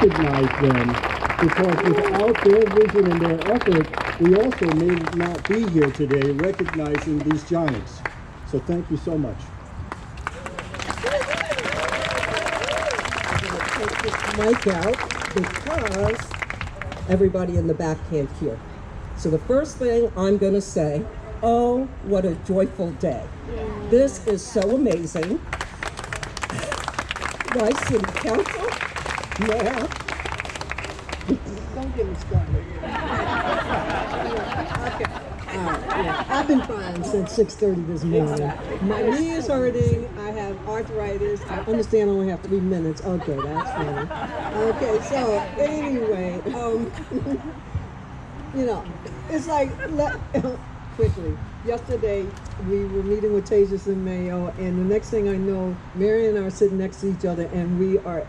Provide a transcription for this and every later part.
recognize them, because without their vision and their effort, we also may not be here today recognizing these giants. So thank you so much. I'm going to take this mic out because everybody in the back can't hear. So the first thing I'm going to say, oh, what a joyful day. This is so amazing. My city council, mayor. Don't get me started. Okay. I've been fine since 6:30 this morning. My knee is hurting. I have arthritis. I understand I only have 3 minutes. Okay, that's fine. Okay, so anyway, you know, it's like, quickly. Yesterday, we were meeting with Tejas and Mayo, and the next thing I know, Marion and I are sitting next to each other, and we are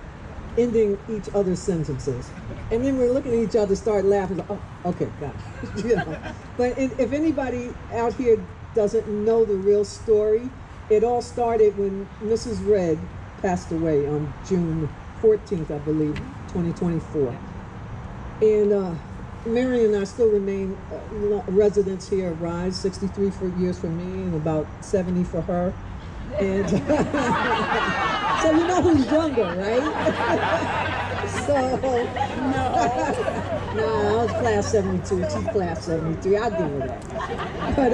ending each other's sentences. And then we're looking at each other, start laughing. Like, oh, okay, got it. You know. But if anybody out here doesn't know the real story, it all started when Mrs. Red passed away on June 14th, I believe, 2024. And Marion and I still remain residents here at Rise, 63 years for me and about 70 for her. And so you know who's younger, right? No, I was class 72, she's class 73, I'll give her that. But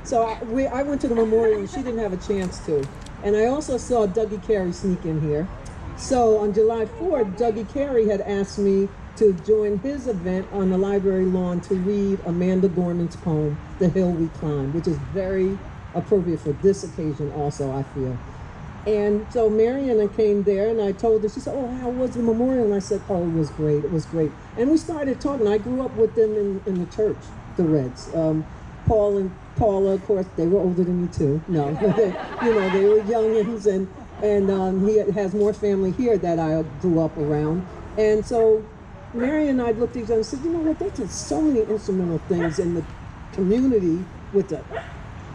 so I went to the memorial and she didn't have a chance to. And I also saw Dougie Carey sneak in here. So on July 4th, Dougie Carey had asked me to join his event on the library lawn to read Amanda Gorman's poem, The Hill We Climb, which is very appropriate for this occasion also, I feel. And so Marion came there and I told her, she said, oh, how was the memorial? And I said, oh, it was great, it was great. And we started talking. I grew up with them in the church, the Reds. Paul and Paula, of course, they were older than me too. No, they were youngins, and he has more family here that I grew up around. And so Marion and I looked at each other and said, you know what, they did so many instrumental things in the community with the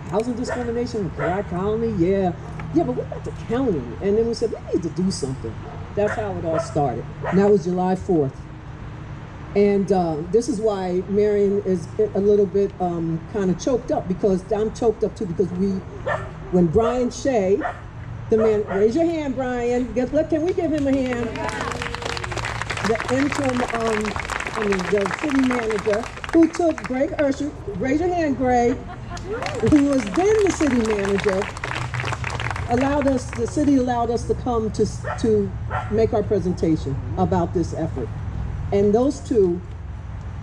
housing discrimination, Black Colony, yeah, but what about the county? And then we said, we need to do something. That's how it all started. And that was July 4th. And this is why Marion is a little bit kind of choked up, because I'm choked up too, because when Brian Shea, the man, raise your hand, Brian, can we give him a hand? The interim, the city manager, who took Greg Ursher, raise your hand, Greg, who was then the city manager, the city allowed us to come to make our presentation about this effort. And those two,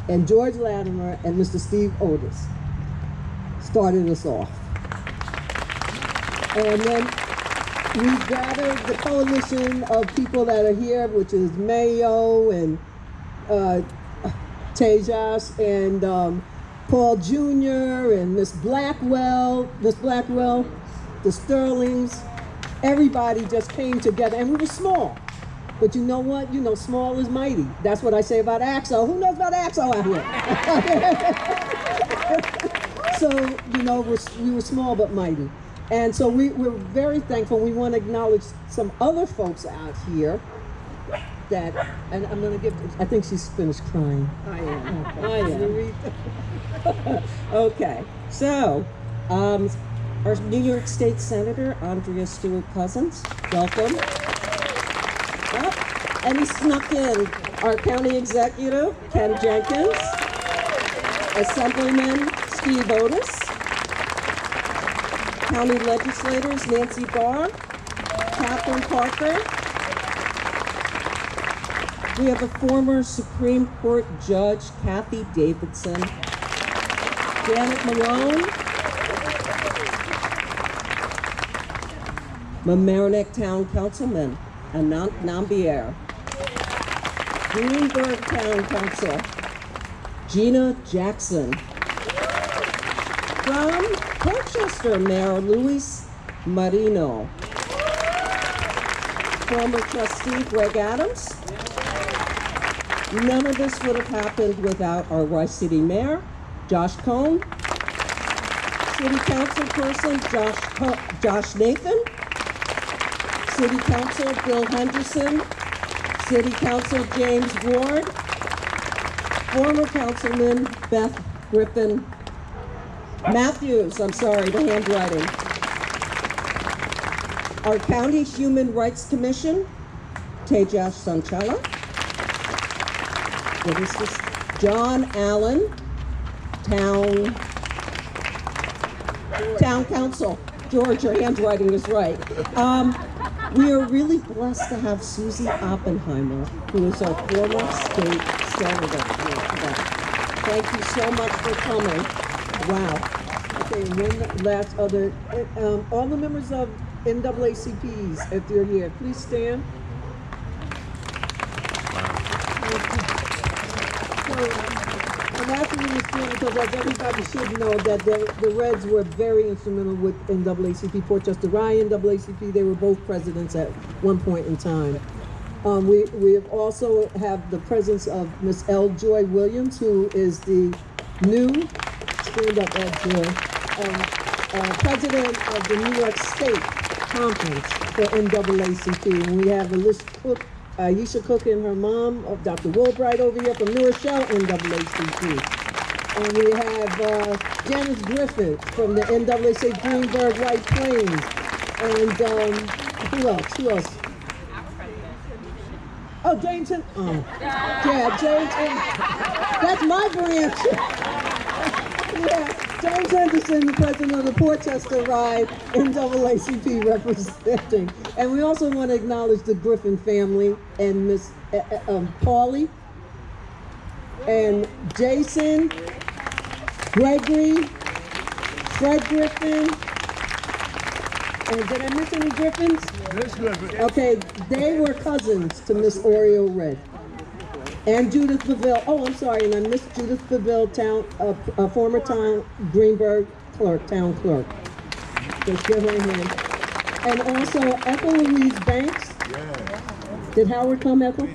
and George Latimer and Mr. Steve Otis, started us off. And then we gathered the coalition of people that are here, which is Mayo and Tejas and Paul Jr. and Miss Blackwell, the Sterlings. Everybody just came together, and we were small. But you know what? You know, small is mighty. That's what I say about AXO. Who knows about AXO out here? So, you know, we were small but mighty. And so we're very thankful. We want to acknowledge some other folks out here that, and I'm going to I think she's finished crying. I am. Okay. I am. Okay, so our New York State Senator, Andrea Stewart-Cousins, welcome. And he snuck in our county executive, Ken Jenkins, Assemblyman Steve Otis, county legislators Nancy Barr, Catherine Parker. We have a former Supreme Court Judge, Kathy Davidson, Janet Malone, Mamaroneck Town Councilman Anant Nambiar, Greenberg Town Council, Gina Jackson. From Portchester, Mayor Luis Marino. Former trustee Greg Adams. None of this would have happened without our Rice City Mayor, Josh Cohn. City Council person, Josh Nathan. City Council Bill Henderson. City Council James Ward, former Councilman Beth Griffin Matthews, I'm sorry, the handwriting. Our County Human Rights Commission, Tejas Sanchala. What is this? John Allen, Town Council. George, your handwriting is right. We are really blessed to have Susie Oppenheimer, who is our former state senator here today. Thank you so much for coming. Wow. Okay, and one last other, all the members of NAACPs, if you're here, please stand. So, I'm asking you to stand because as everybody should know that the Reds were very instrumental with NAACP, Portchester Ryan, NAACP, they were both presidents at one point in time. We also have the presence of Miss L. Joy Williams, who is the new, stand up L. Joy, president of the New York State Conference for NAACP. And we have Aisha Cook and her mom, of Dr. Woolbright over here from New Rochelle, NAACP. And we have Janice Griffith from the NAACP Greenberg White Plains. And who else? Oh, James and yeah, James and that's my branch. Yeah, James Henderson, the president of the Portchester Ride, NAACP representing. And we also want to acknowledge the Griffin family and Miss Paulie and Jason, Gregory, Fred Griffin. And did I miss any Griffins? Okay, they were cousins to Miss Orial Red. And Judith Faville. Oh, I'm sorry, and I missed Judith Faville, former Greenberg clerk, town clerk. Just give her a hand. And also Ethel Louise Banks. Did Howard come, Ethel?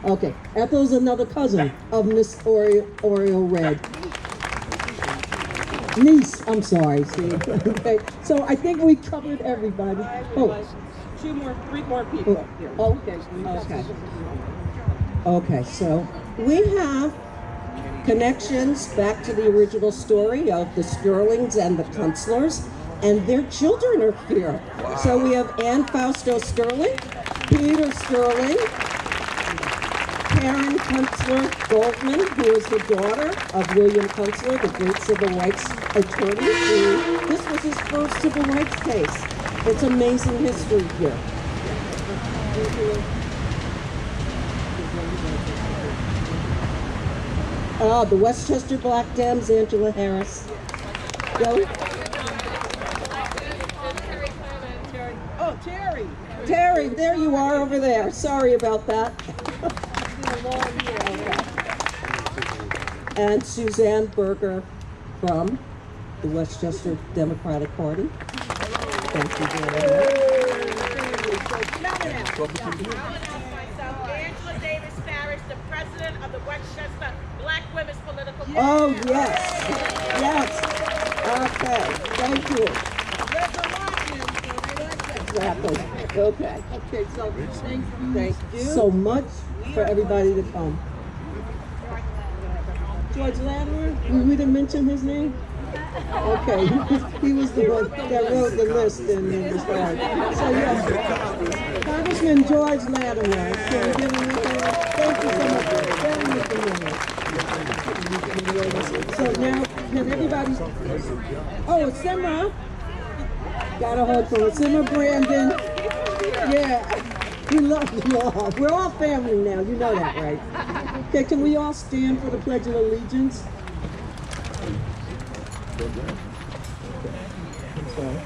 Okay, Ethel's another cousin of Miss Orial Red. Niece, I'm sorry, see. Okay, so I think we covered everybody. Oh. Three more people here. Okay. Okay, so we have connections back to the original story of the Sterlings and the Kunzlers, and their children are here. Wow. So we have Ann Fausto Sterling, Peter Sterling, Karen Kunzler Goldman, who is the daughter of William Kunzler, the great civil rights attorney. This was his first civil rights case. It's amazing history here. The Westchester Black Dems, Angela Harris. Go. Oh, Terry. Terry, there you are over there. Sorry about that. And Suzanne Berger from the Westchester Democratic Party. Thank you very much. Angela Davis Parrish, the president of the Westchester Black Women's Political Party. Oh, yes. Yes. Okay. Thank you. Exactly. Okay. Okay, so Thank you so much for everybody to come. George Latimer, we didn't mention his name? Okay, he was the one that wrote the list and the start. So yes, Congressman George Latimer, can we give him a hand? Thank you so much. So now, can everybody, oh, Simra, got a hold from Simra Brandon. Yeah, we love you all. We're all family now, you know that, right? Okay, can we all stand for the Pledge of Allegiance? Okay. I'm sorry.